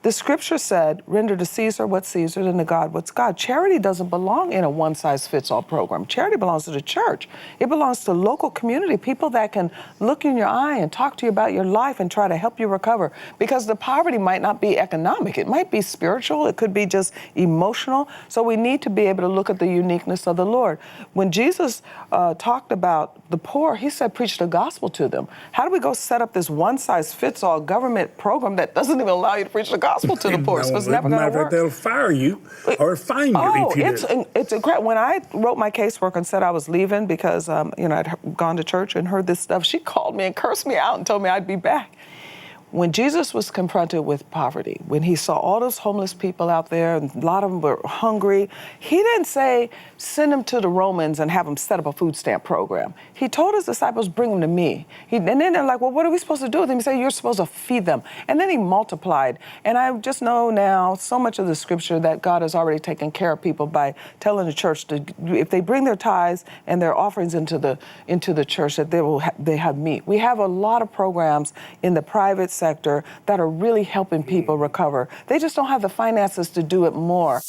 The scripture said, render to Caesar what's Caesar and to God what's God. Charity doesn't belong in a one-size-fits-all program. Charity belongs to the church. It belongs to local community, people that can look in your eye and talk to you about your life and try to help you recover. Because the poverty might not be economic. It might be spiritual. It could be just emotional. So we need to be able to look at the uniqueness of the Lord. When Jesus talked about the poor, he said, preach the gospel to them. How do we go set up this one-size-fits-all government program that doesn't even allow you to preach the gospel to the poor? So it's never going to work. They'll fire you or fine you if you do. It's incredible. When I wrote my casework and said I was leaving because I'd gone to church and heard this stuff, she called me and cursed me out and told me I'd be back. When Jesus was confronted with poverty, when he saw all those homeless people out there, and a lot of them were hungry, he didn't say, send them to the Romans and have them set up a food stamp program. He told his disciples, bring them to me. And then they're like, well, what are we supposed to do with them? He said, you're supposed to feed them. And then he multiplied. And I just know now so much of the scripture that God has already taken care of people by telling the church to, if they bring their tithes and their offerings into the church, that they have meat. We have a lot of programs in the private sector that are really helping people recover. They just don't have the finances to do it more.